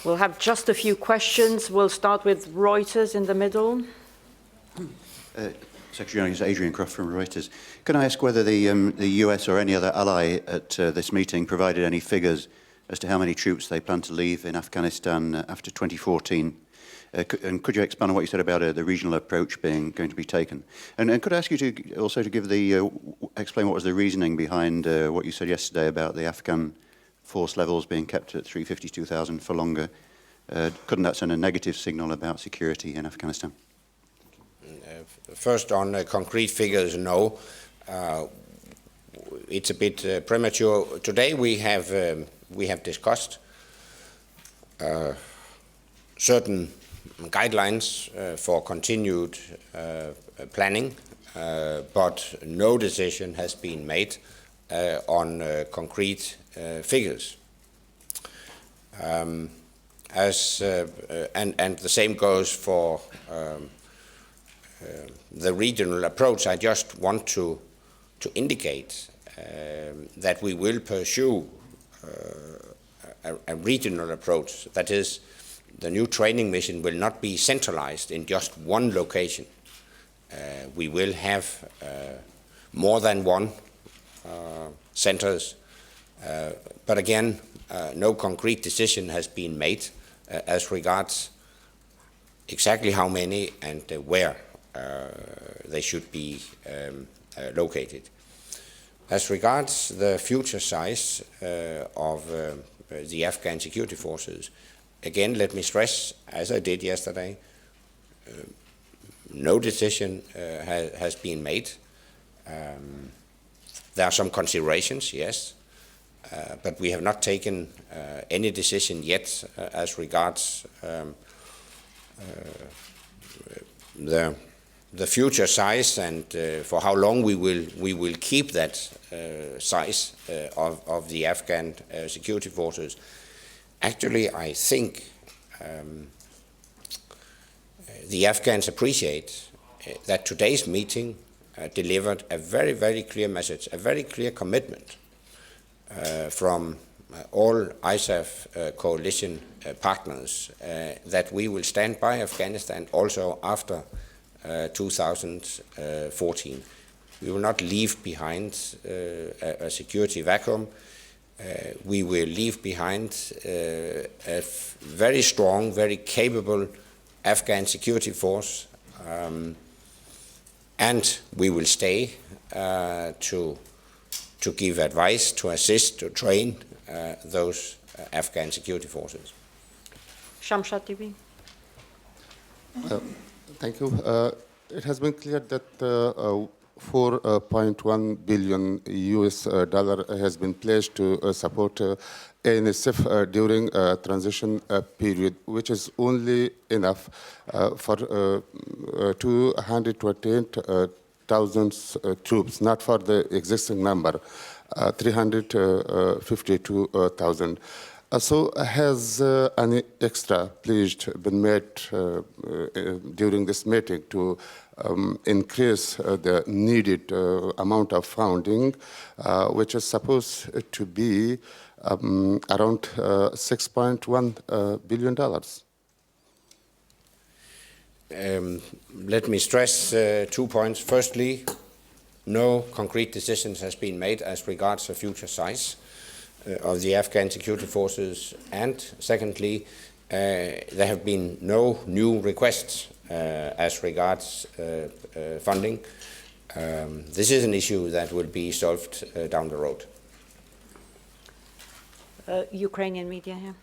We'll have just a few questions. We'll start with Reuters in the middle. Secretary General, it's Adrian Croft from Reuters. Can I ask whether the US or any other ally at this meeting provided any figures as to how many troops they plan to leave in Afghanistan after 2014? And could you expand on what you said about the regional approach going to be taken? And could I ask you to also to give explain what was the reasoning behind what you said yesterday about the Afghan force levels being kept at 352,000 for longer? Couldn't that send a negative signal about security in Afghanistan? First, on concrete figures, no. It's a bit premature. Today we have discussed certain guidelines for continued planning, but no decision has been made on concrete figures. And the same goes for the regional approach. I just want to indicate that we will pursue a regional approach. That is, the new training mission will not be centralized in just one location. We will have more than one centers, but again, no concrete decision has been made as regards exactly how many and where they should be located. As regards the future size of the Afghan security forces, again, let me stress, as I did yesterday, no decision has been made. There are some considerations, yes, but we have not taken any decision yet as regards the future size and for how long we will keep that size of the Afghan security forces. Actually, I think the Afghans appreciate that today's meeting delivered a very, very clear message, a very clear commitment from all ISAF coalition partners that we will stand by Afghanistan also after 2014. We will not leave behind a security vacuum. We will leave behind a very strong, very capable Afghan security force, and we will stay to give advice, to assist, to train those Afghan security forces. Shamshad TV. Thank you. It has been clear that 4.1 billion US dollar has been pledged to support ANSF during a transition period, which is only enough for 228,000 troops, not for the existing number, 352,000. So has any extra pledge been made during this meeting to increase the needed amount of funding, which is supposed to be around $6.1 billion? Let me stress 2 points. Firstly, no concrete decisions has been made as regards the future size of the Afghan security forces, and secondly, there have been no new requests as regards funding. This is an issue that will be solved down the road. Ukrainian media here.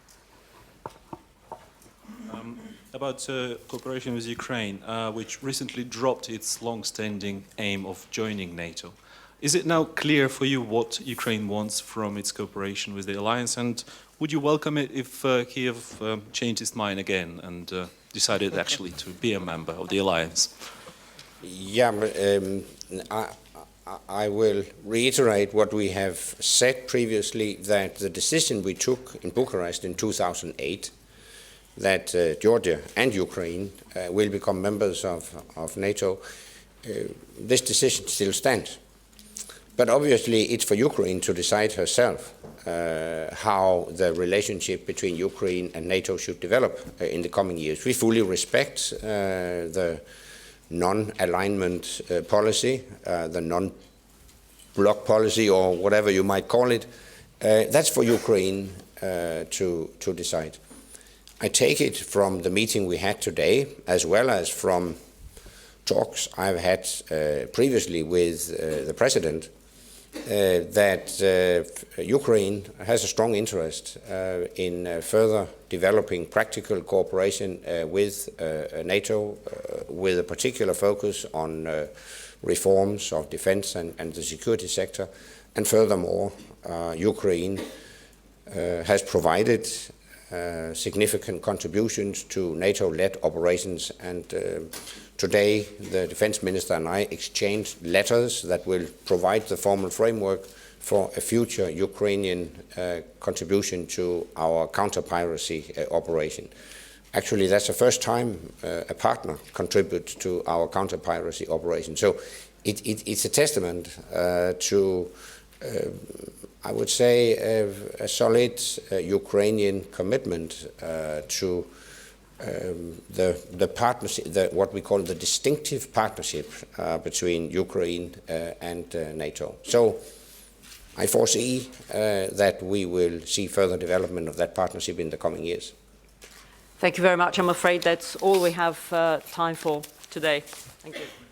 About cooperation with Ukraine, which recently dropped its long-standing aim of joining NATO. Is it now clear for you what Ukraine wants from its cooperation with the alliance, and would you welcome it if Kiev changed its mind again and decided actually to be a member of the alliance? Yeah, I will reiterate what we have said previously, that the decision we took in Bucharest in 2008, that Georgia and Ukraine will become members of NATO, this decision still stands. But obviously, it's for Ukraine to decide herself how the relationship between Ukraine and NATO should develop in the coming years. We fully respect the non-alignment policy, the non-block policy, or whatever you might call it. That's for Ukraine to decide. I take it from the meeting we had today, as well as from talks I've had previously with the President, that Ukraine has a strong interest in further developing practical cooperation with NATO, with a particular focus on reforms of defense and the security sector. And furthermore, Ukraine has provided significant contributions to NATO-led operations, and today the Defence Minister and I exchanged letters that will provide the formal framework for a future Ukrainian contribution to our counter-piracy operation. Actually, that's the first time a partner contributes to our counter-piracy operation. So it's a testament to I would say a solid Ukrainian commitment to the partnership, what we call the distinctive partnership between Ukraine and NATO. So I foresee that we will see further development of that partnership in the coming years. Thank you very much. I'm afraid that's all we have time for today. Thank you.